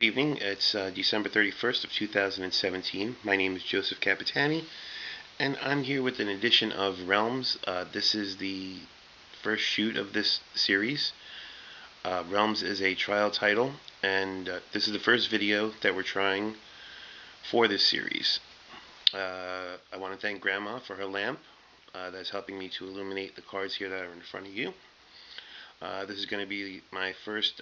Evening. It's December 31st of 2017. My name is Joseph Capitani, and I'm here with an edition of Realms. This is the first shoot of this series. Realms is a trial title, and this is the first video that we're trying for this series. I want to thank Grandma for her lamp that's helping me to illuminate the cards here that are in front of you. This is going to be my first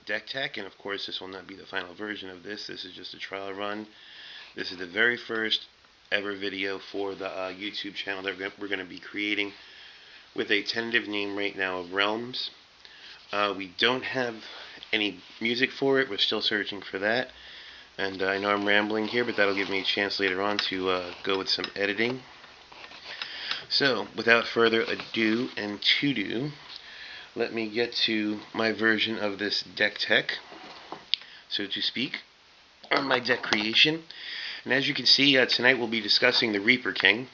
deck tech, and of course this will not be the final version of this. This is just a trial run. This is the very first ever video for the YouTube channel that we're going to be creating with a tentative name right now of Realms. We don't have any music for it. We're still searching for that. And I know I'm rambling here, but that'll give me a chance later on to go with some editing. So, without further ado and to-do, let me get to my version of this deck tech, so to speak, on my deck creation. And as you can see, tonight we'll be discussing the Reaper King.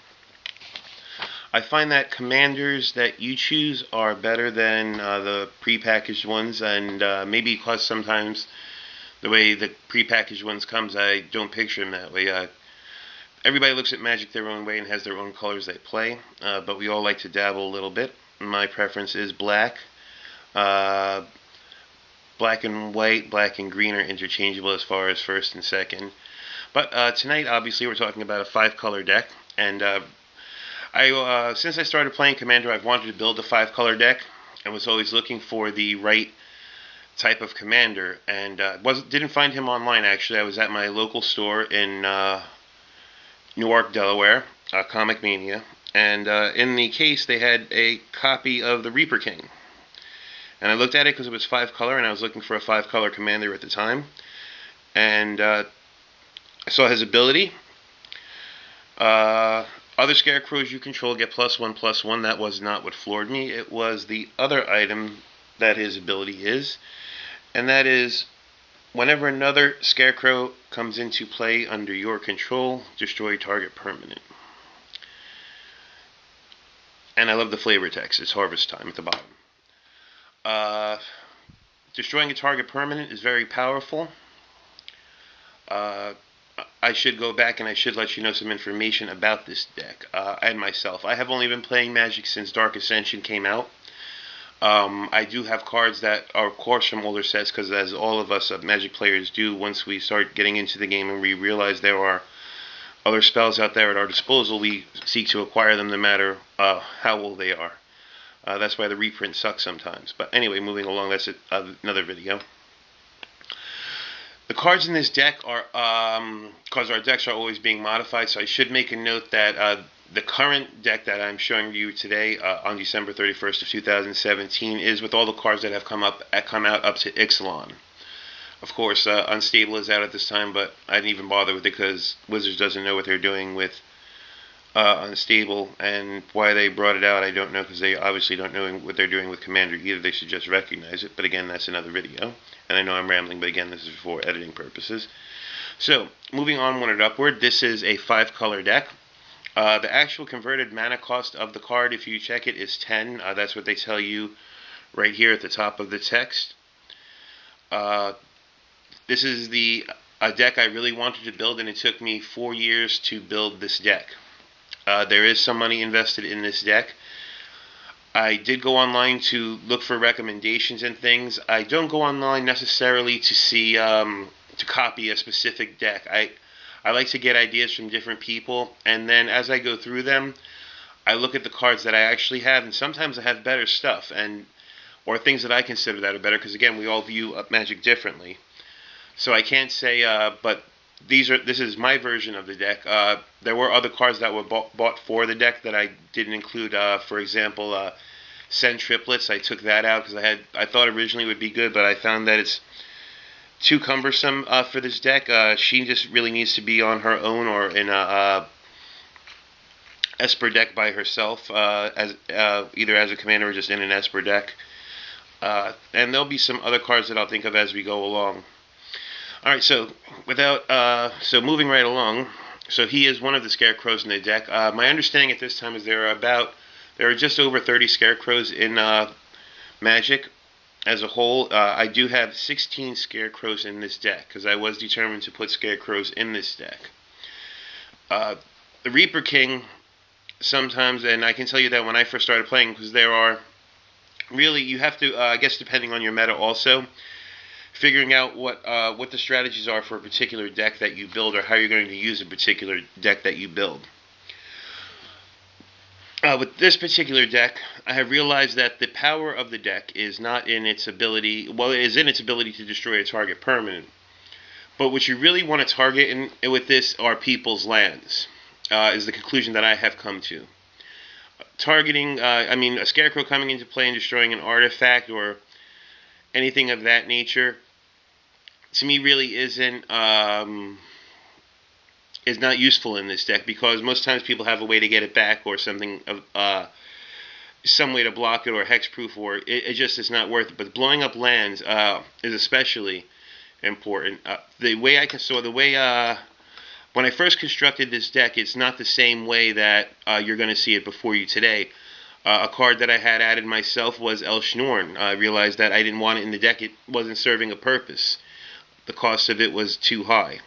I find that commanders that you choose are better than the prepackaged ones, and maybe because sometimes the way the prepackaged ones comes, I don't picture them that way. Everybody looks at Magic their own way and has their own colors they play, but we all like to dabble a little bit. My preference is black. Black and white, black and green are interchangeable as far as first and second. But tonight, obviously, we're talking about a 5-color deck. And since I started playing Commander, I've wanted to build a 5-color deck and was always looking for the right type of commander. And didn't find him online, actually. I was at my local store in Newark, Delaware, Comic Mania. And in the case, they had a copy of the Reaper King. And I looked at it because it was 5-color, and I was looking for a 5-color commander at the time. And I saw his ability. Other scarecrows you control get +1/+1. That was not what floored me. It was the other item that his ability is. And that is, whenever another scarecrow comes into play under your control, destroy target permanent. And I love the flavor text. It's harvest time at the bottom. Destroying a target permanent is very powerful. I should go back and I should let you know some information about this deck and myself. I have only been playing Magic since Dark Ascension came out. I do have cards that are, of course, from older sets, because as all of us Magic players do, once we start getting into the game and we realize there are other spells out there at our disposal, we seek to acquire them no matter how old they are. That's why the reprint sucks sometimes. But anyway, moving along, that's another video. The cards in this deck are, because our decks are always being modified, so I should make a note that the current deck that I'm showing you today on December 31st of 2017 is with all the cards that have come out up to Ixalan. Of course, Unstable is out at this time, but I didn't even bother with it because Wizards doesn't know what they're doing with Unstable, and why they brought it out I don't know, because they obviously don't know what they're doing with Commander either. They should just recognize it, but again, that's another video. And I know I'm rambling, but again, this is for editing purposes. So, moving onward upward, this is a 5-color deck. The actual converted mana cost of the card, if you check it, is 10. That's what they tell you right here at the top of the text. This is a deck I really wanted to build, and it took me 4 years to build this deck. There is some money invested in this deck. I did go online to look for recommendations and things. I don't go online necessarily to see to copy a specific deck. I like to get ideas from different people, and then as I go through them, I look at the cards that I actually have, and sometimes I have better stuff, or things that I consider that are better, because again, we all view Magic differently. So I can't say, but this is my version of the deck. There were other cards that were bought for the deck that I didn't include. For example, Send Triplets. I took that out because I thought originally it would be good, but I found that it's too cumbersome for this deck. She just really needs to be on her own or in a Esper deck by herself, either as a commander or just in an Esper deck. And there'll be some other cards that I'll think of as we go along. Alright, so moving right along, so he is one of the scarecrows in the deck. My understanding at this time is there are just over 30 scarecrows in Magic. as a whole, I do have 16 Scarecrows in this deck, because I was determined to put Scarecrows in this deck. The Reaper King, sometimes, and I can tell you that when I first started playing, because there are, really, you have to, I guess depending on your meta also, figuring out what the strategies are for a particular deck that you build, or how you're going to use a particular deck that you build. With this particular deck, I have realized that the power of the deck is not in its ability, well, it is in its ability to destroy a target permanent. But what you really want to target with this are people's lands, is the conclusion that I have come to. Targeting, a Scarecrow coming into play and destroying an artifact or anything of that nature, to me really is not useful in this deck, because most times people have a way to get it back, or something of some way to block it, or hexproof, or it just is not worth it. But blowing up lands is especially important. When I first constructed this deck, it's not the same way that you're going to see it before you today. A card that I had added myself was El Schnorn. I realized that I didn't want it in the deck. It wasn't serving a purpose. The cost of it was too high.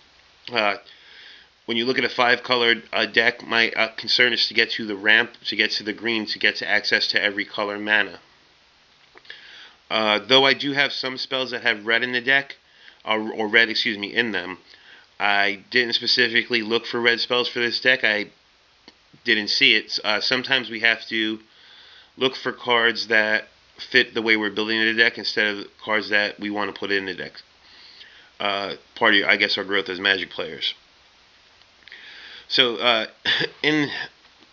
When you look at a 5-colored deck, my concern is to get to the ramp, to get to the green, to get to access to every color mana. Though I do have some spells that have red in the deck, or red, in them, I didn't specifically look for red spells for this deck. I didn't see it. Sometimes we have to look for cards that fit the way we're building the deck, instead of cards that we want to put in the deck. Part of, I guess, our growth as Magic players. So,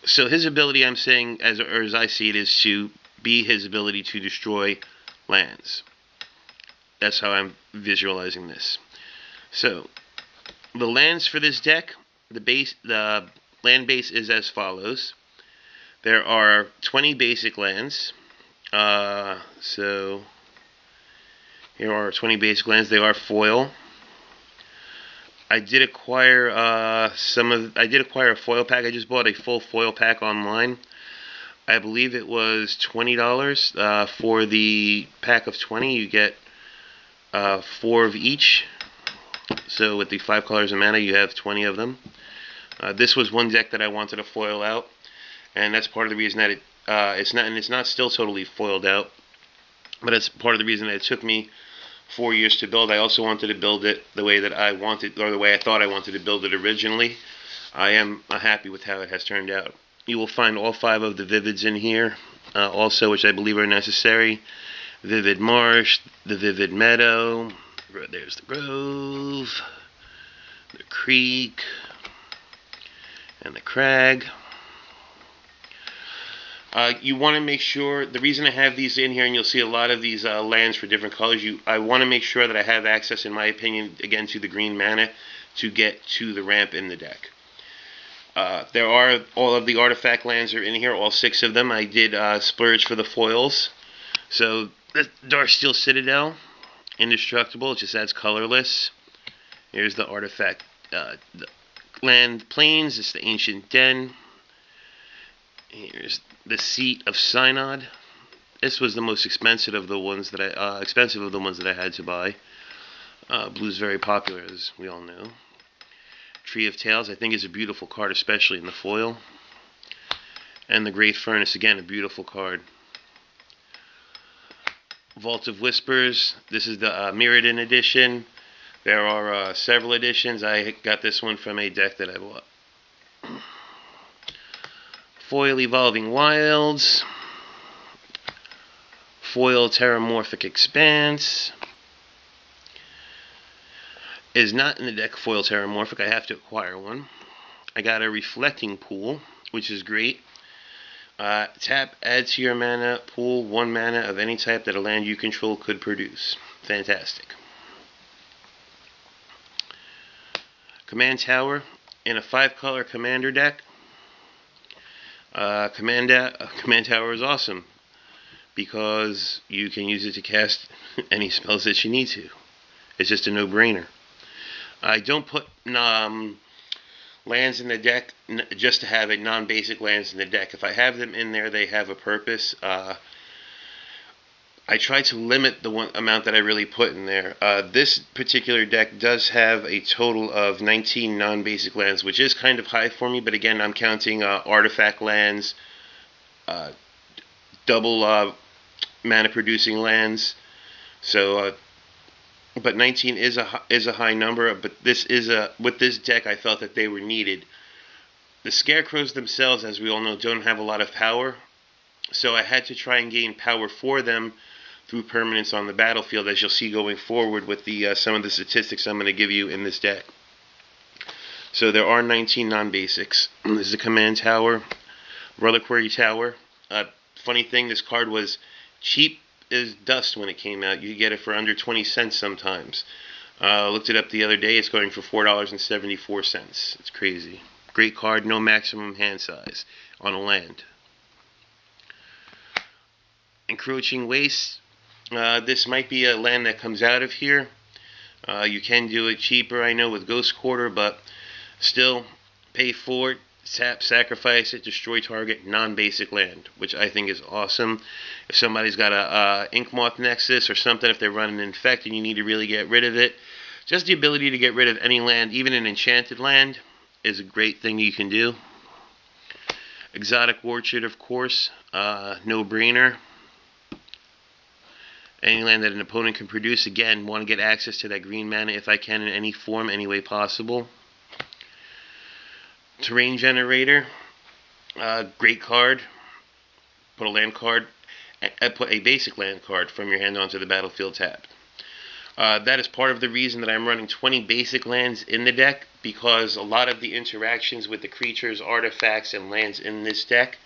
so his ability, I'm saying, as I see it, is to be his ability to destroy lands. That's how I'm visualizing this. So, the lands for this deck, the land base is as follows. There are 20 basic lands. So here are 20 basic lands. They are foil. I did acquire a foil pack. I just bought a full foil pack online. I believe it was $20 for the pack of 20. You get 4 of each. So with the 5 colors of mana, you have 20 of them. This was one deck that I wanted to foil out, and that's part of the reason that it's not still totally foiled out, but it's part of the reason that it took me 4 years to build. I also wanted to build it the way that I wanted, or the way I thought I wanted to build it originally. I am happy with how it has turned out. You will find all 5 of the Vivids in here, also, which I believe are necessary. Vivid Marsh, the Vivid Meadow, there's the Grove, the Creek, and the Crag. You want to make sure, the reason I have these in here, and you'll see a lot of these lands for different colors, I want to make sure that I have access, in my opinion, again, to the green mana to get to the ramp in the deck. There are, all of the artifact lands are in here, all 6 of them. I did splurge for the foils. So, the Darksteel Citadel, indestructible, it just adds colorless. Here's the artifact, the land plains, it's the Ancient Den. Here's the Seat of Synod. This was the most expensive of the ones that I had to buy. Blue's very popular, as we all know. Tree of Tales, I think, is a beautiful card, especially in the foil. And the Great Furnace, again, a beautiful card. Vault of Whispers, this is the Mirrodin edition. There are several editions. I got this one from a deck that I bought. Foil Evolving Wilds, Foil Terramorphic Expanse. Is not in the deck, Foil Terramorphic. I have to acquire one. I got a Reflecting Pool, which is great. Tap, add to your mana pool 1 mana of any type that a land you control could produce. Fantastic. Command Tower, in a 5-color commander deck. Command Tower is awesome because you can use it to cast any spells that you need to. It's just a no-brainer. I don't put lands in the deck just to have it, non-basic lands in the deck. If I have them in there, they have a purpose. I try to limit the one amount that I really put in there. This particular deck does have a total of 19 non-basic lands, which is kind of high for me, but again, I'm counting artifact lands, uh, double mana producing lands. So, but 19 is a high number. But this is with this deck, I felt that they were needed. The scarecrows themselves, as we all know, don't have a lot of power, so I had to try and gain power for them through permanence on the battlefield, as you'll see going forward with the some of the statistics I'm going to give you in this deck. So there are 19 non-basics. This is a command tower, reliquary tower. Funny thing, this card was cheap as dust when it came out. You could get it for under 20 cents sometimes. Looked it up the other day. It's going for $4.74. It's crazy. Great card, no maximum hand size on a land. Encroaching Waste. This might be a land that comes out of here. You can do it cheaper, I know, with Ghost Quarter, but still, pay for it, sacrifice it, destroy target, non-basic land, which I think is awesome. If somebody's got a Ink Moth Nexus or something, if they're running Infect and you need to really get rid of it, just the ability to get rid of any land, even an enchanted land, is a great thing you can do. Exotic Orchard, of course, no-brainer. Any land that an opponent can produce, again, want to get access to that green mana if I can in any form, any way possible. Terrain Generator, great card. Put a land card, put a basic land card from your hand onto the battlefield tapped. That is part of the reason that I'm running 20 basic lands in the deck, because a lot of the interactions with the creatures, artifacts, and lands in this deck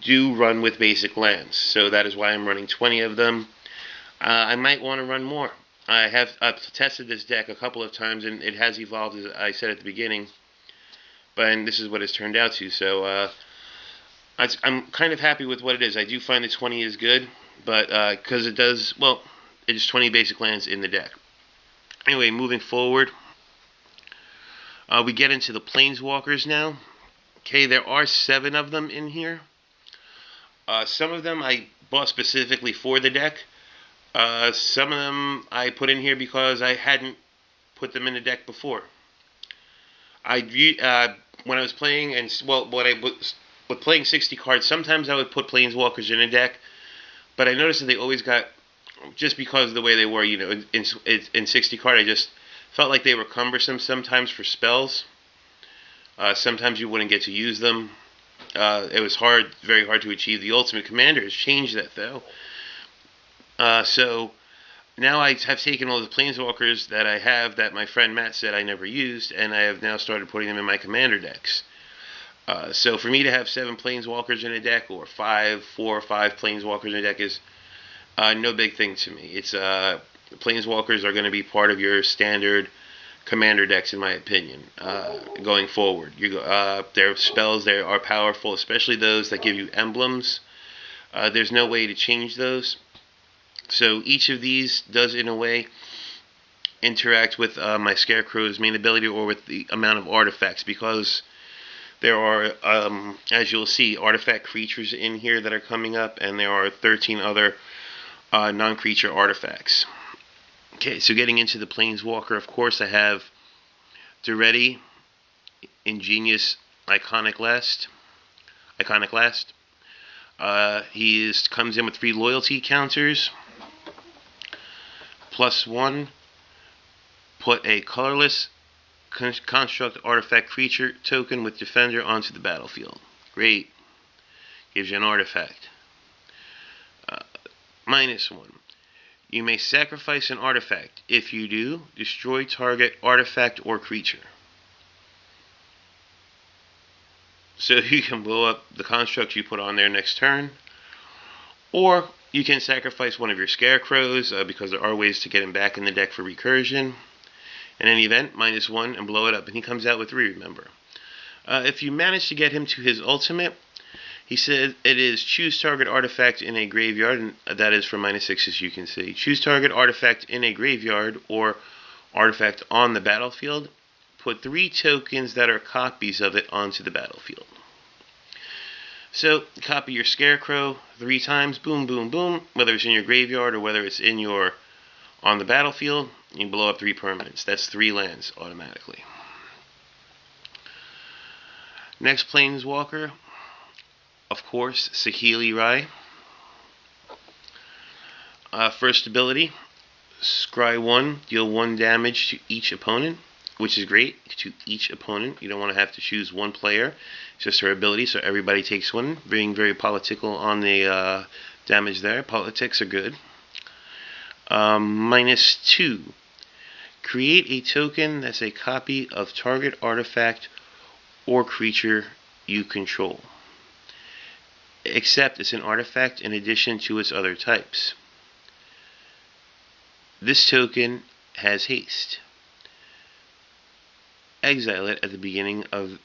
do run with basic lands. So that is why I'm running 20 of them. I might want to run more. I've tested this deck a couple of times, and it has evolved, as I said at the beginning. But this is what it's turned out to. So I'm kind of happy with what it is. I do find the 20 is good, but because it does, well, it's 20 basic lands in the deck. Anyway, moving forward, we get into the Planeswalkers now. Okay, there are 7 of them in here. Some of them I bought specifically for the deck. Some of them I put in here because I hadn't put them in the deck before. When I was playing, with playing 60 cards, sometimes I would put Planeswalkers in a deck, but I noticed that they always got, just because of the way they were, you know, in 60 card, I just felt like they were cumbersome sometimes for spells. Sometimes you wouldn't get to use them. It was very hard to achieve. The Ultimate Commander has changed that, though. So now I have taken all the Planeswalkers that I have that my friend Matt said I never used, and I have now started putting them in my Commander decks. So for me to have 7 Planeswalkers in a deck, or 4 or 5 Planeswalkers in a deck, is no big thing to me. It's Planeswalkers are going to be part of your standard Commander decks, in my opinion, going forward. Their spells, they are powerful, especially those that give you emblems. There's no way to change those. So each of these does, in a way, interact with my Scarecrow's main ability, or with the amount of artifacts, because there are, as you'll see, artifact creatures in here that are coming up, and there are 13 other non-creature artifacts. Okay, so getting into the Planeswalker, of course, I have Duretti, Ingenious Iconoclast. He comes in with 3 loyalty counters. +1. Put a colorless construct artifact creature token with Defender onto the battlefield. Great. Gives you an artifact. -1. You may sacrifice an artifact. If you do, destroy target artifact or creature. So you can blow up the construct you put on there next turn. Or you can sacrifice one of your Scarecrows, because there are ways to get him back in the deck for recursion. In any event, -1, and blow it up. And he comes out with 3, remember. If you manage to get him to his ultimate, he said it is choose target artifact in a graveyard, and that is for -6, as you can see. Choose target artifact in a graveyard or artifact on the battlefield. Put 3 tokens that are copies of it onto the battlefield. So copy your Scarecrow 3 times, boom, boom, boom, whether it's in your graveyard or whether it's in your on the battlefield. You blow up 3 permanents. That's 3 lands automatically. Next Planeswalker, of course, Saheeli Rai. First ability, Scry 1, deal 1 damage to each opponent, which is great, to each opponent. You don't want to have to choose one player. It's just her ability, so everybody takes one. Being very political on the damage there. Politics are good. -2. Create a token that's a copy of target artifact or creature you control, except it's an artifact in addition to its other types. This token has haste. Exile it at the beginning of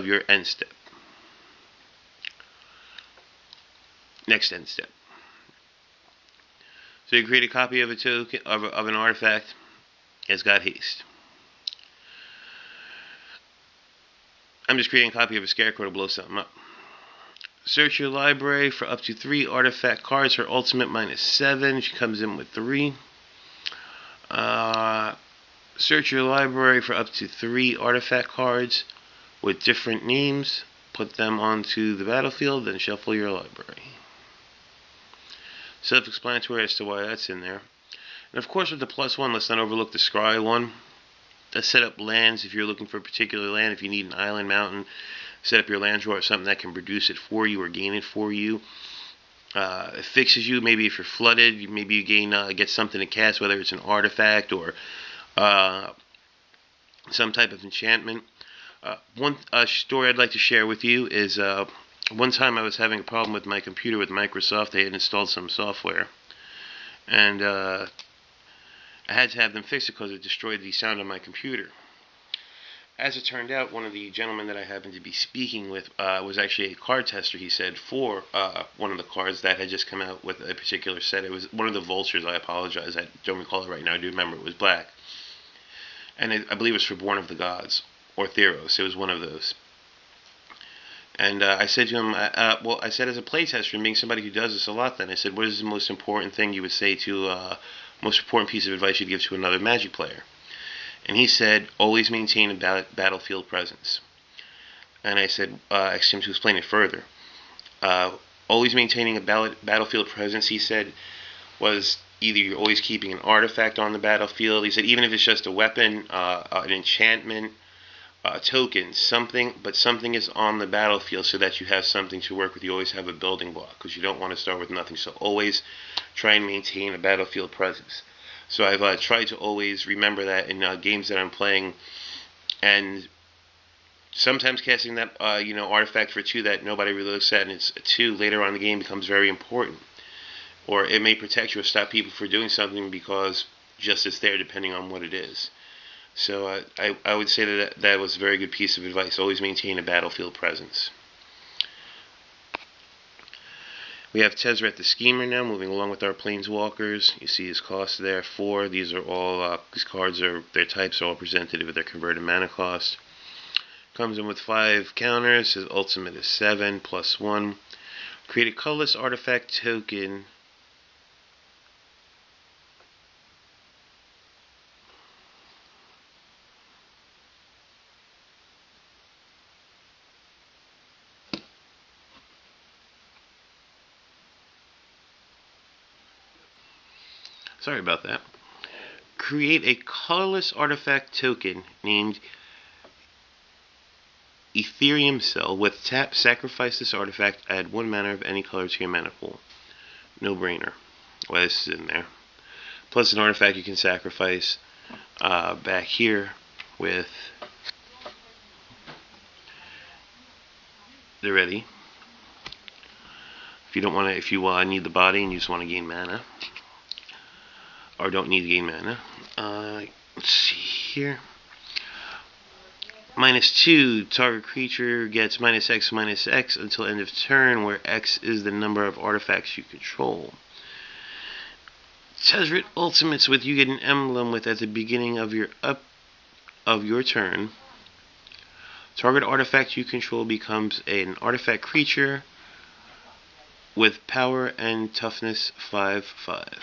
your end step. Next end step. So you create a copy of a token of an artifact. It's got haste. I'm just creating a copy of a Scarecrow to blow something up. Search your library for up to 3 artifact cards. Her ultimate -7. She comes in with 3. Search your library for up to 3 artifact cards with different names. Put them onto the battlefield, then shuffle your library. Self-explanatory as to why that's in there. And of course with the +1, let's not overlook the Scry one. Let's set up lands if you're looking for a particular land. If you need an island, mountain, set up your land drawer or something that can produce it for you or gain it for you. It fixes you. Maybe if you're flooded, maybe you get something to cast, whether it's an artifact or some type of enchantment. One story I'd like to share with you is one time I was having a problem with my computer with Microsoft. They had installed some software, and I had to have them fix it because it destroyed the sound on my computer. As it turned out, one of the gentlemen that I happened to be speaking with was actually a card tester, he said, for one of the cards that had just come out with a particular set. It was one of the Vultures. I apologize. I don't recall it right now. I do remember it was black. And I believe it was for Born of the Gods, or Theros. It was one of those. And I said to him, well, I said as a playtester, and being somebody who does this a lot then, I said, what is the most important thing you would say to, most important piece of advice you'd give to another Magic player? And he said, always maintain a battlefield presence. And I said, I asked him to explain it further. Always maintaining a battlefield presence, he said, was either you're always keeping an artifact on the battlefield. He said, even if it's just a weapon, an enchantment, a token, something, but something is on the battlefield so that you have something to work with. You always have a building block because you don't want to start with nothing. So always try and maintain a battlefield presence. So I've tried to always remember that in games that I'm playing, and sometimes casting that artifact for 2 that nobody really looks at, and it's a 2 later on in the game becomes very important, or it may protect you or stop people from doing something because just it's there depending on what it is. So I would say that was a very good piece of advice. Always maintain a battlefield presence. We have Tezzeret the Schemer now, moving along with our Planeswalkers. You see his cost there, 4. These are all, these cards are, their types are all presented with their converted mana cost. Comes in with 5 counters. His ultimate is 7, +1. Create a colorless artifact token. Sorry about that. Create a colorless artifact token named Ethereum Cell. With tap, sacrifice this artifact, add 1 mana of any color to your mana pool. No brainer. Why this is in there. Plus an artifact you can sacrifice back here with the ready. If you don't want to, if you need the body and you just want to gain mana, or don't need to gain mana. Let's see here. -2, target creature gets -X/-X until end of turn, where X is the number of artifacts you control. Tezzeret ultimates with you get an emblem with at the beginning of your turn. Target artifact you control becomes an artifact creature with power and toughness 5/5,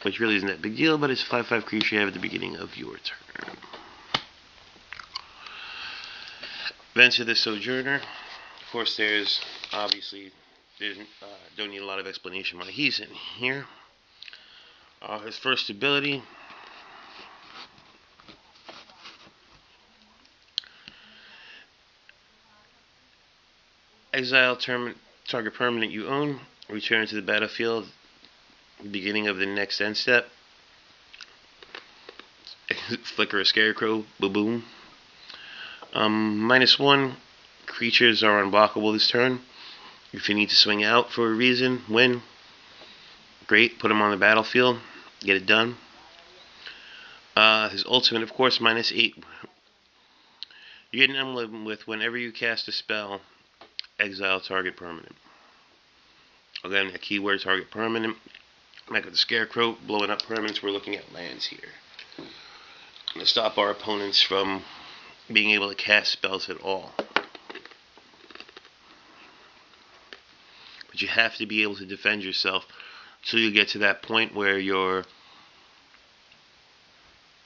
which really isn't that big deal, but it's a 5/5 creature you have at the beginning of your turn. Venture the Sojourner. Of course, obviously don't need a lot of explanation why he's in here. His first ability, exile target permanent you own, return to the battlefield beginning of the next end step. Flicker a Scarecrow, boom. -1, creatures are unblockable this turn. If you need to swing out for a reason, win. Great, put him on the battlefield, get it done. His ultimate, of course, -8. You get an emblem with whenever you cast a spell, exile target permanent. Again, a keyword, target permanent. Like with the Scarecrow, blowing up permanents, we're looking at lands here. To stop our opponents from being able to cast spells at all. But you have to be able to defend yourself until you get to that point where you're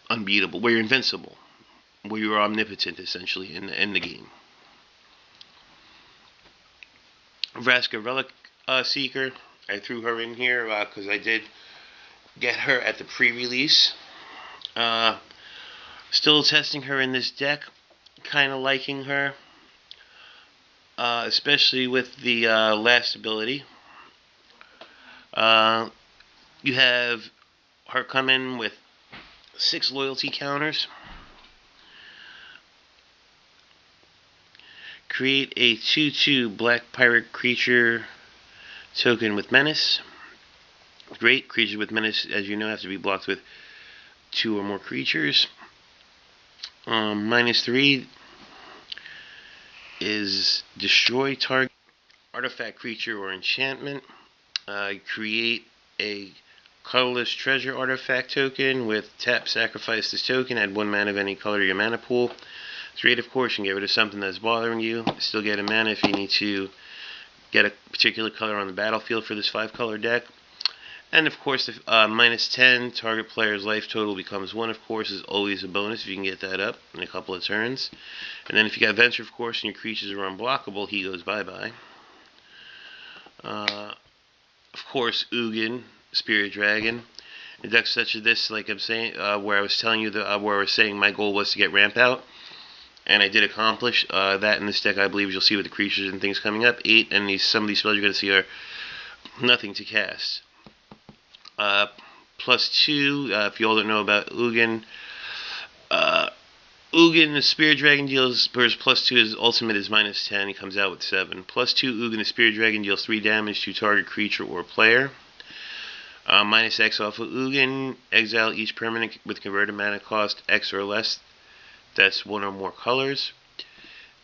unbeatable, where you're invincible, where you're omnipotent, essentially, in the game. Vraska Relic Seeker, I threw her in here because I did get her at the pre-release. Still testing her in this deck, kind of liking her, especially with the last ability. You have her come in with 6 loyalty counters. Create a 2/2 black pirate creature token with menace. Great, creatures with menace, as you know, have to be blocked with 2 or more creatures. -3 is destroy target artifact, creature, or enchantment. Create a colorless treasure artifact token with tap, sacrifice this token, add 1 mana of any color to your mana pool. It's great, of course, you can get rid of something that's bothering you. Still get a mana if you need to get a particular color on the battlefield for this 5-color deck. And of course, if -10, target player's life total becomes 1, of course, is always a bonus if you can get that up in a couple of turns. And then if you got Venture, of course, and your creatures are unblockable, he goes bye-bye. Of course, Ugin, Spirit Dragon. In decks such as this, like I'm saying, where I was telling you where I was saying my goal was to get Ramp out, and I did accomplish that in this deck. I believe you'll see with the creatures and things coming up. 8, and some of these spells you're going to see are nothing to cast. +2, if you all don't know about Ugin, Ugin, the Spirit Dragon deals, +2, his ultimate is -10, he comes out with 7. +2, Ugin, the Spirit Dragon deals 3 damage to target creature or player. -X off of Ugin, exile each permanent with converted mana cost X or less, that's 1 or more colors.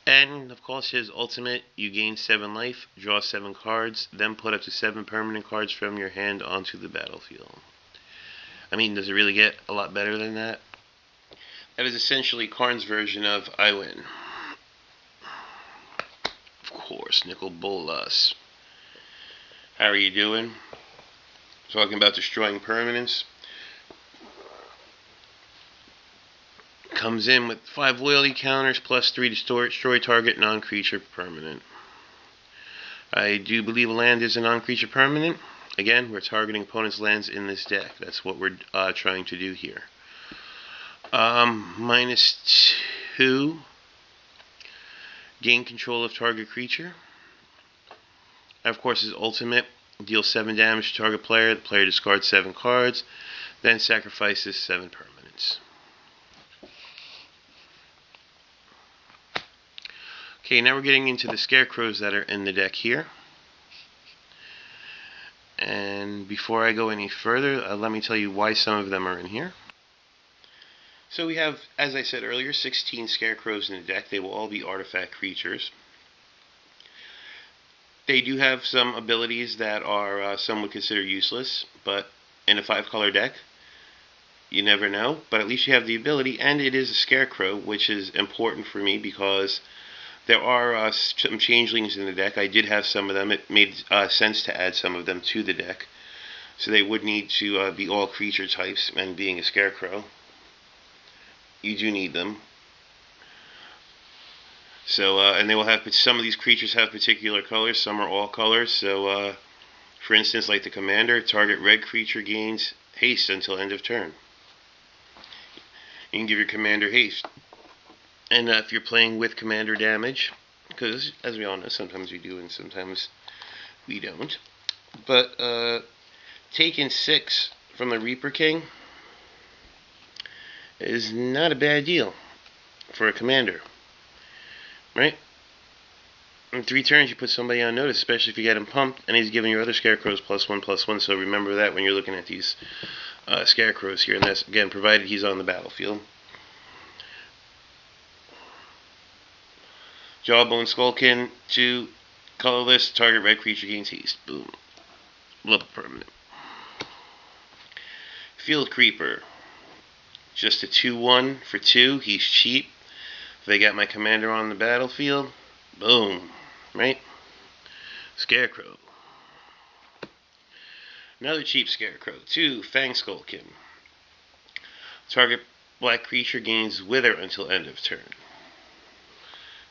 And, of course, his ultimate, you gain 7 life, draw 7 cards, then put up to 7 permanent cards from your hand onto the battlefield. I mean, does it really get a lot better than that? That is essentially Karn's version of I Win. Of course, Nicol Bolas. How are you doing? Talking about destroying permanents. Comes in with 5 loyalty counters, +3 to destroy target non-creature permanent. I do believe a land is a non-creature permanent. Again, we're targeting opponents' lands in this deck. That's what we're trying to do here. -2, gain control of target creature. And of course, his ultimate deals 7 damage to target player. The player discards 7 cards, then sacrifices 7 permanents. Okay, now we're getting into the Scarecrows that are in the deck here. And before I go any further, let me tell you why some of them are in here. So we have, as I said earlier, 16 Scarecrows in the deck. They will all be artifact creatures. They do have some abilities that are some would consider useless, but in a 5-color deck, you never know. But at least you have the ability, and it is a Scarecrow, which is important for me because There are some changelings in the deck. I did have some of them. It made sense to add some of them to the deck. So they would need to be all creature types, and being a scarecrow, you do need them. So, and they will have, some of these creatures have particular colors, some are all colors. So, for instance, like the commander, target red creature gains haste until end of turn. You can give your commander haste. And if you're playing with commander damage, because as we all know, sometimes we do and sometimes we don't. But taking 6 from the Reaper King is not a bad deal for a commander, right? In 3 turns, you put somebody on notice, especially if you get him pumped, and he's giving your other scarecrows +1/+1. So remember that when you're looking at these scarecrows here, and that's again provided he's on the battlefield. Jawbone Skullkin, 2 colorless, target red creature gains haste. Boom. Blow up permanent. Field Creeper, just a 2/1 for 2. He's cheap. If I got my commander on the battlefield, boom, right? Scarecrow. Another cheap scarecrow, 2 Fang Skullkin. Target black creature gains wither until end of turn.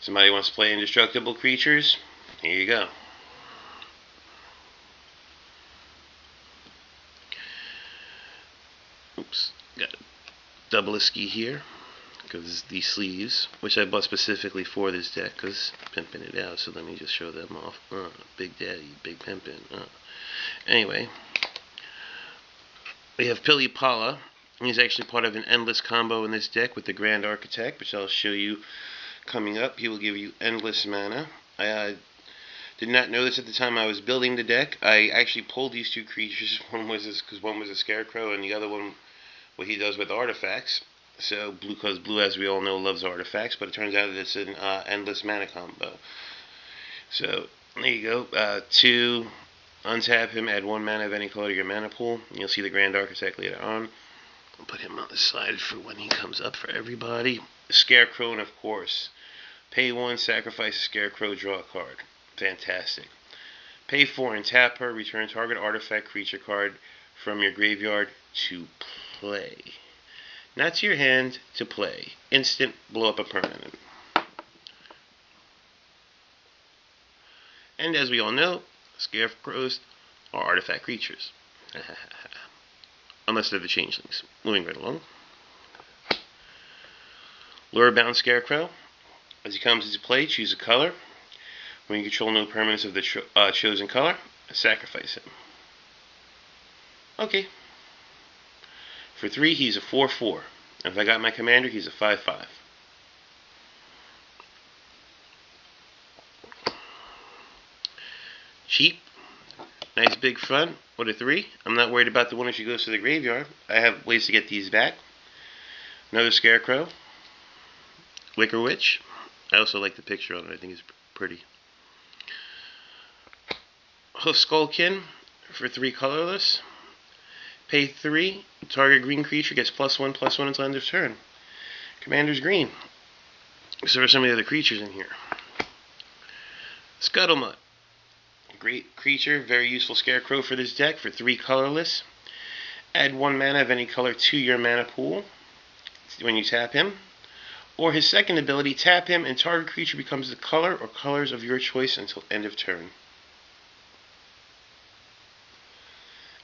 Somebody wants to play indestructible creatures? Here you go. Oops, got a double ski here, because these sleeves, which I bought specifically for this deck, because pimping it out, so let me just show them off. Big Daddy, big pimpin'. Anyway, we have Pilipala. He's actually part of an endless combo in this deck with the Grand Architect, which I'll show you coming up. He will give you endless mana. I did not know this at the time I was building the deck. I actually pulled these 2 creatures. One was a scarecrow, and the other one, what he does with artifacts. So blue, because blue, as we all know, loves artifacts, but it turns out that it's an endless mana combo. So there you go. 2, untap him, add 1 mana of any color to your mana pool. You'll see the Grand Architect later on. I'll put him on the side for when he comes up for everybody. Scarecrow, and of course, pay 1, sacrifice a scarecrow, draw a card. Fantastic. Pay 4 and tap her, return target artifact creature card from your graveyard to play. Not to your hand, to play. Instant, blow up a permanent. And as we all know, scarecrows are artifact creatures. Unless they're the changelings. Moving right along. Lure-bound Scarecrow. As he comes into play, choose a color. When you control no permanents of the chosen color, sacrifice him. Okay. For 3, he's a 4/4. And if I got my commander, he's a 5/5. Cheap. Nice big front with a 3. I'm not worried about the one if she goes to the graveyard. I have ways to get these back. Another Scarecrow. Wicker Witch. I also like the picture on it. I think it's pretty. Hoof Skullkin for 3 colorless. Pay 3. Target green creature gets +1/+1 until end of turn. Commander's green. So are some of the other creatures in here. Scuttlemutt. Great creature, very useful scarecrow for this deck for 3 colorless. Add 1 mana of any color to your mana pool when you tap him. Or his second ability, tap him and target creature becomes the color or colors of your choice until end of turn.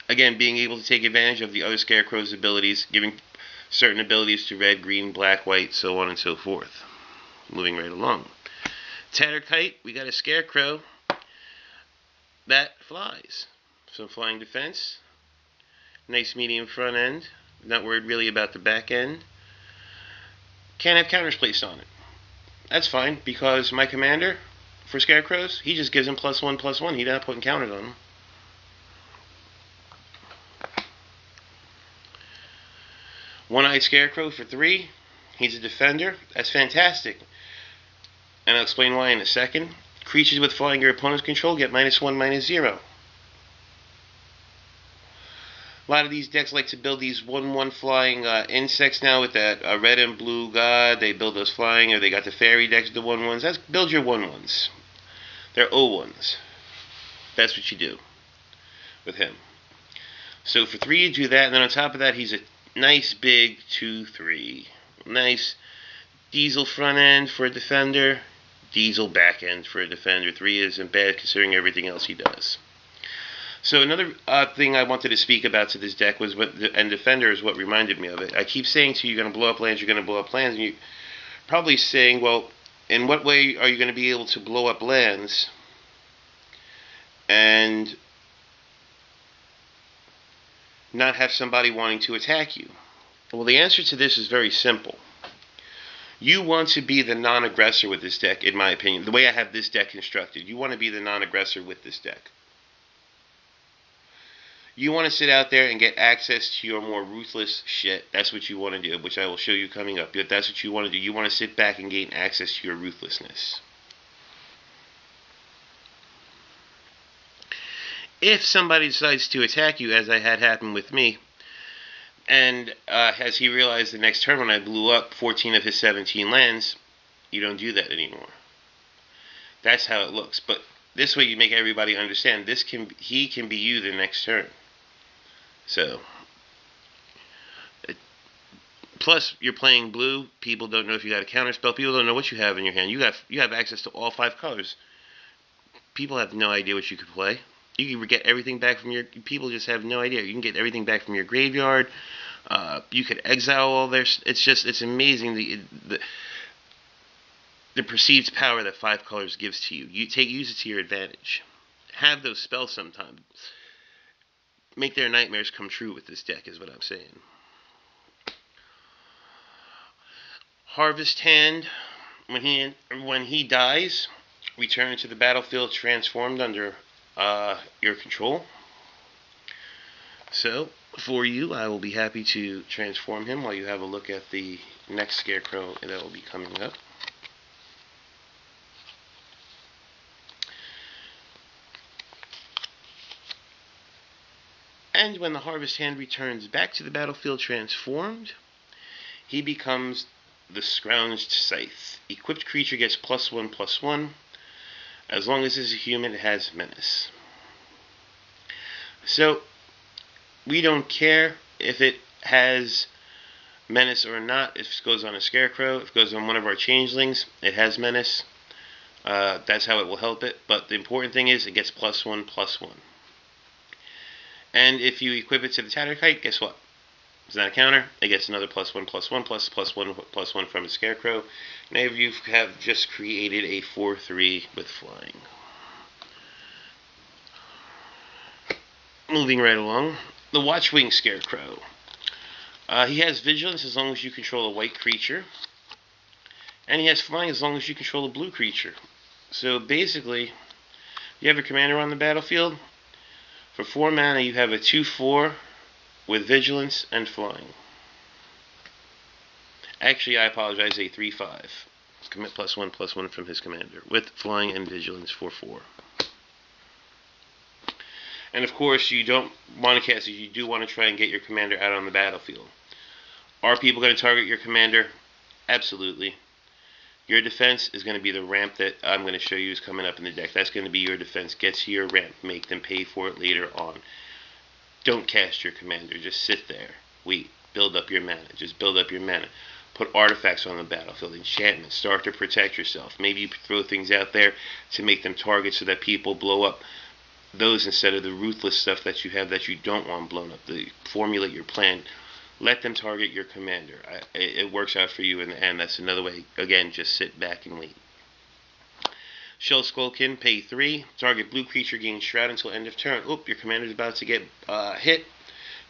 Again, being able to take advantage of the other scarecrow's abilities, giving certain abilities to red, green, black, white, so on and so forth. Moving right along. Tatterkite, we got a scarecrow that flies. Some flying defense. Nice medium front end. Not worried really about the back end. Can't have counters placed on it. That's fine, because my commander, for scarecrows, he just gives him +1/+1. He's not putting counters on them. One-eyed scarecrow for 3. He's a defender. That's fantastic. And I'll explain why in a second. Creatures with flying your opponent's control get -1/-0. A lot of these decks like to build these 1/1 flying insects now with that red and blue god. They build those flying, or they got the fairy decks, the 1/1s. That's build your 1/1s. They're O1s. That's what you do with him. So for 3 you do that, and then on top of that he's a nice big 2/3. Nice diesel front end for a defender, diesel back end for a defender. 3 isn't bad considering everything else he does. So another thing I wanted to speak about to this deck was and defender is what reminded me of it. I keep saying to you, you're going to blow up lands, you're going to blow up lands, and you're probably saying, well, in what way are you going to be able to blow up lands and not have somebody wanting to attack you? Well, the answer to this is very simple. You want to be the non-aggressor with this deck, in my opinion. The way I have this deck constructed, you want to be the non-aggressor with this deck. You want to sit out there and get access to your more ruthless shit. That's what you want to do, which I will show you coming up. But that's what you want to do. You want to sit back and gain access to your ruthlessness. If somebody decides to attack you, as I had happen with me, and as he realized the next turn when I blew up 14 of his 17 lands, you don't do that anymore. That's how it looks. But this way you make everybody understand he can be you the next turn. So, plus you're playing blue. People don't know if you got a counterspell. People don't know what you have in your hand. You have access to all 5 colors. People have no idea what you could play. You can get everything back from your... People just have no idea. You can get everything back from your graveyard. You could exile all their... It's amazing the perceived power that 5 colors gives to you. Use it to your advantage. Have those spells sometimes. Make their nightmares come true with this deck is what I'm saying. Harvest Hand, when he dies, return to the battlefield transformed under your control. So, for you, I will be happy to transform him while you have a look at the next Scarecrow that will be coming up. And when the Harvest Hand returns back to the battlefield transformed, he becomes the Scrounged Scythe. Equipped creature gets +1/+1. As long as it's a human, it has Menace. So, we don't care if it has Menace or not. If it goes on a Scarecrow, if it goes on one of our Changelings, it has Menace. That's how it will help it. But the important thing is it gets +1/+1. And if you equip it to the Tatterkite, guess what? It's not a counter. It gets another +1/+1 +1/+1 from the Scarecrow. Now you have just created a 4/3 with flying. Moving right along, the Watchwing Scarecrow. He has Vigilance as long as you control a white creature. And he has Flying as long as you control a blue creature. So basically, you have a commander on the battlefield. For 4 mana, you have a 2/4 with Vigilance and Flying. Actually, I apologize, a 3/5. Commit +1/+1 from his commander with Flying and Vigilance for 4. And of course, you don't want to cast it. You do want to try and get your commander out on the battlefield. Are people going to target your commander? Absolutely. Your defense is going to be the ramp that I'm going to show you is coming up in the deck. That's going to be your defense. Get to your ramp. Make them pay for it later on. Don't cast your commander. Just sit there. Wait. Build up your mana. Just build up your mana. Put artifacts on the battlefield. Enchantments. Start to protect yourself. Maybe you throw things out there to make them targets so that people blow up those instead of the ruthless stuff that you have that you don't want blown up. Formulate your plan. Let them target your commander. It works out for you in the end. That's another way. Again, just sit back and wait. Shell Skullkin, pay 3. Target blue creature gains Shroud until end of turn. Oop, your commander's about to get hit.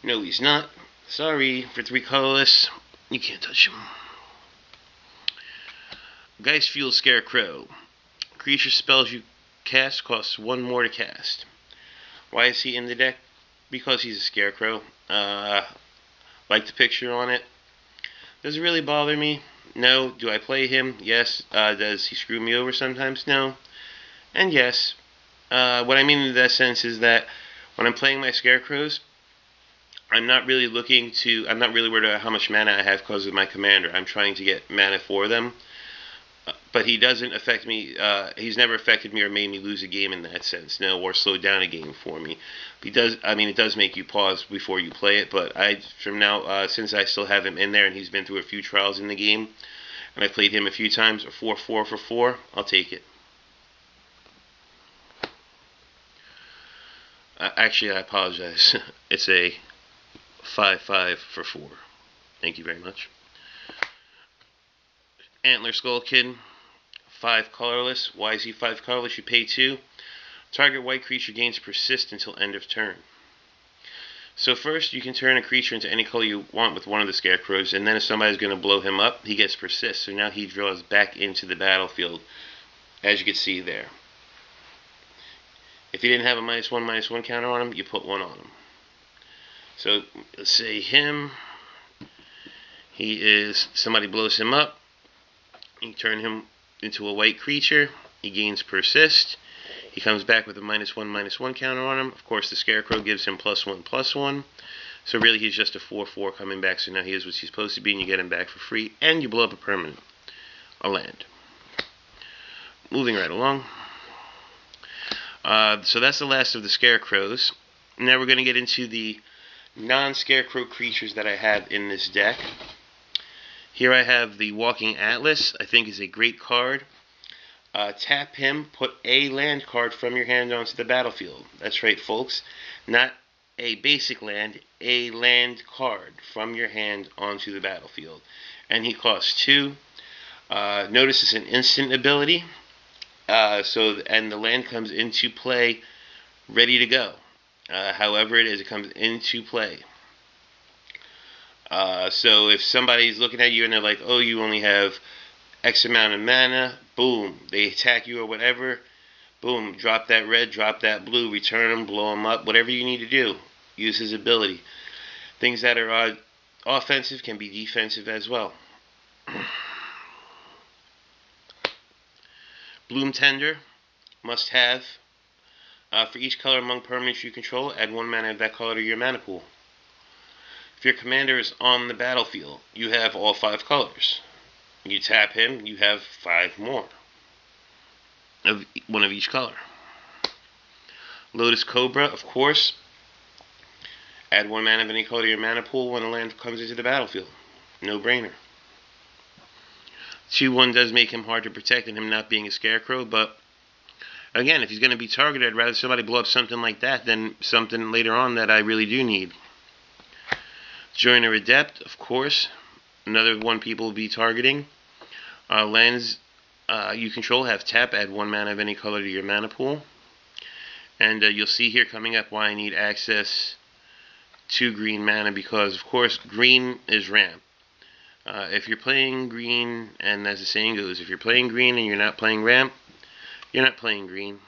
No, he's not. Sorry, for 3 colorless. You can't touch him. Geist Fuel Scarecrow. Creature spells you cast costs 1 more to cast. Why is he in the deck? Because he's a Scarecrow. Like the picture on it. Does it really bother me? No. Do I play him? Yes. Does he screw me over sometimes? No. And yes. What I mean in that sense is that when I'm playing my Scarecrows, I'm not really worried about how much mana I have because of my commander. I'm trying to get mana for them. But he doesn't affect me. He's never affected me or made me lose a game in that sense. No, or slowed down a game for me. He does. I mean, it does make you pause before you play it. But from now, since I still have him in there and he's been through a few trials in the game, and I played him a few times, a 4/4 for 4, I'll take it. Actually, I apologize. It's a 5/5 for 4. Thank you very much. Antler Skull Kid, 5 colorless. Why is he 5 colorless? You pay 2. Target white creature gains persist until end of turn. So first, you can turn a creature into any color you want with one of the scarecrows, and then if somebody's going to blow him up, he gets persist. So now he draws back into the battlefield, as you can see there. If he didn't have a -1/-1 counter on him, you put 1 on him. So let's say him. Somebody blows him up. You turn him into a white creature. He gains persist. He comes back with a -1/-1 counter on him. Of course, the Scarecrow gives him +1/+1. So really, he's just a 4/4 coming back. So now he is what he's supposed to be, and you get him back for free. And you blow up a permanent, a land. Moving right along. So that's the last of the Scarecrows. Now we're going to get into the non-Scarecrow creatures that I have in this deck. Here I have the Walking Atlas. I think is a great card. Tap him, put a land card from your hand onto the battlefield. That's right, folks. Not a basic land, a land card from your hand onto the battlefield. And he costs 2. Notice it's an instant ability. And the land comes into play ready to go. However it is, it comes into play. So if somebody's looking at you and they're like, oh, you only have X amount of mana, boom, they attack you or whatever, boom, drop that red, drop that blue, return them, blow them up, whatever you need to do, use his ability. Things that are offensive can be defensive as well. Bloom Tender, must have. For each color among permanents you control, add 1 mana of that color to your mana pool. If your commander is on the battlefield, you have all 5 colors. You tap him, you have 5 more of one of each color. Lotus Cobra, of course. Add 1 mana of any color to your mana pool when a land comes into the battlefield. No brainer. 2/1 does make him hard to protect and him not being a Scarecrow, but again, if he's going to be targeted, I'd rather somebody blow up something like that than something later on that I really do need. Joiner Adept, of course. Another one people will be targeting. Lands you control have tap, add 1 mana of any color to your mana pool. And you'll see here coming up why I need access to green mana, because, of course, green is ramp. If you're playing green, and as the saying goes, if you're playing green and you're not playing ramp, you're not playing green.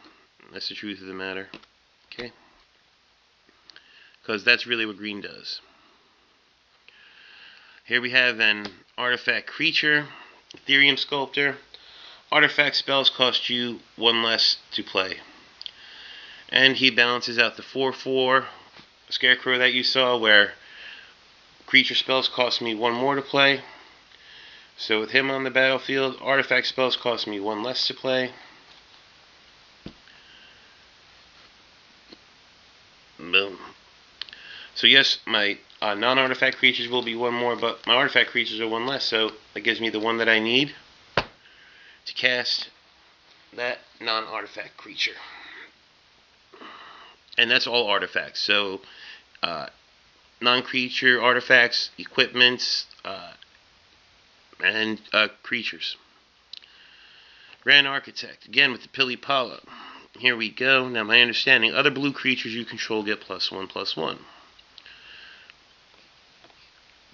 That's the truth of the matter. Okay? Because that's really what green does. Here we have an artifact creature, Ethereum Sculptor. Artifact spells cost you 1 less to play. And he balances out the 4/4 Scarecrow that you saw, where creature spells cost me 1 more to play. So with him on the battlefield, artifact spells cost me 1 less to play. Boom. So yes, my non-artifact creatures will be 1 more, but my artifact creatures are 1 less, so that gives me the 1 that I need to cast that non-artifact creature. And that's all artifacts. So non-creature artifacts, equipments, and creatures. Grand Architect, again with the Pilipala. Here we go. Now my understanding, other blue creatures you control get +1/+1.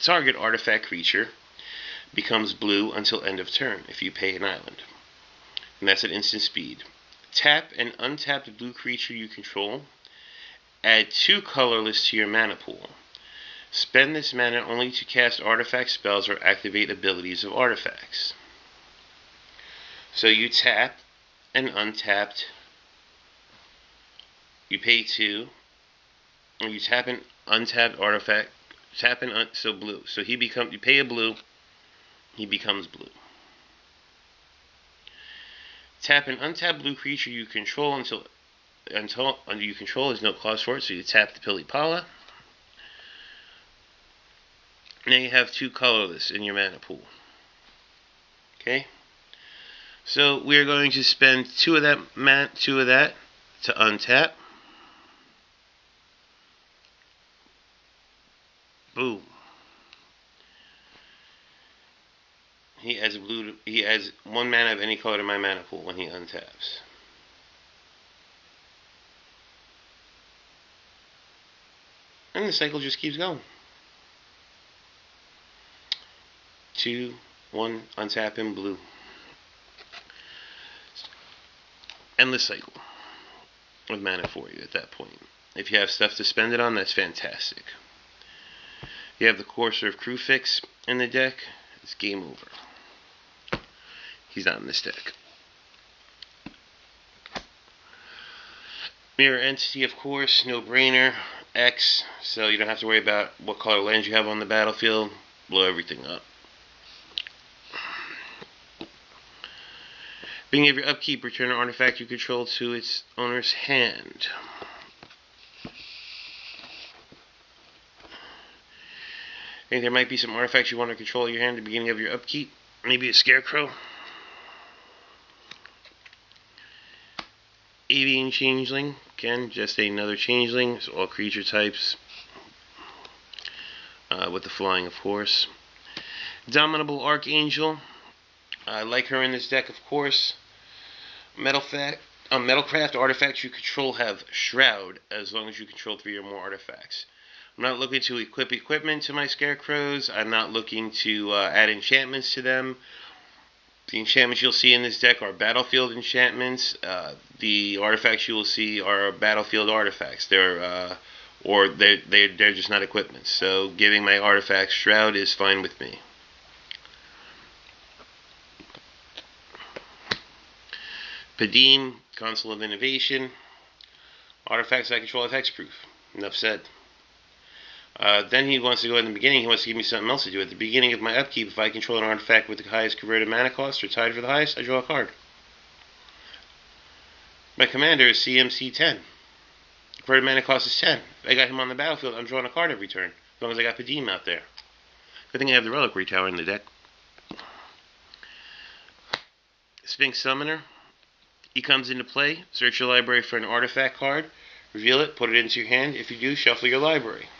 Target artifact creature becomes blue until end of turn if you pay an island. And that's at instant speed. Tap an untapped blue creature you control. Add 2 colorless to your mana pool. Spend this mana only to cast artifact spells or activate abilities of artifacts. So you tap an untapped, you pay 2, or you tap an untapped artifact. Tap and so blue. So you pay a blue, he becomes blue. Tap an untapped blue creature you control until under you control there's no cost for it, so you tap the Pilipala. Now you have 2 colorless in your mana pool. Okay? So we're going to spend 2 of that to untap. Boom. He adds 1 mana of any color to my mana pool when he untaps. And the cycle just keeps going. 2, 1, untap him, blue. Endless cycle of mana for you at that point. If you have stuff to spend it on, that's fantastic. You have the Courser of Crufix in the deck, it's game over. He's not in this deck. Mirror Entity, of course, no brainer. X, so you don't have to worry about what color lands you have on the battlefield. Blow everything up. Beginning of your upkeep, return an artifact you control to its owner's hand. I think there might be some artifacts you want to control in your hand at the beginning of your upkeep. Maybe a Scarecrow. Avian Changeling. Again, just another Changeling. So all creature types. With the flying, of course. Dominable Archangel. I like her in this deck, of course. Metalcraft artifacts you control have Shroud, as long as you control 3 or more artifacts. I'm not looking to equip equipment to my Scarecrows. I'm not looking to add enchantments to them. The enchantments you'll see in this deck are battlefield enchantments. The artifacts you will see are battlefield artifacts. They're just not equipments. So giving my artifacts Shroud is fine with me. Padim, Console of Innovation. Artifacts I control have hexproof. Enough said. Then he wants to go in the beginning, he wants to give me something else to do. At the beginning of my upkeep, if I control an artifact with the highest converted mana cost or tied for the highest, I draw a card. My commander is CMC 10. Converted mana cost is 10. If I got him on the battlefield, I'm drawing a card every turn, as long as I got Padim out there. Good thing I have the Reliquary Tower in the deck. Sphinx Summoner. He comes into play. Search your library for an artifact card. Reveal it, put it into your hand. If you do, shuffle your library.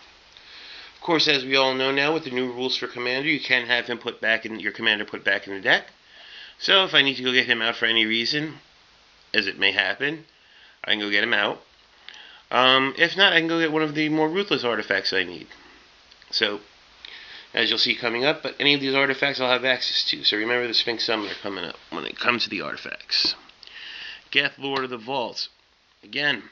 Of course, as we all know now, with the new rules for Commander, you can have him your commander put back in the deck. So if I need to go get him out for any reason, as it may happen, I can go get him out. If not, I can go get one of the more ruthless artifacts I need. So, as you'll see coming up, but any of these artifacts I'll have access to. So remember the Sphinx Summoner coming up when it comes to the artifacts. Geth, Lord of the Vault. Again,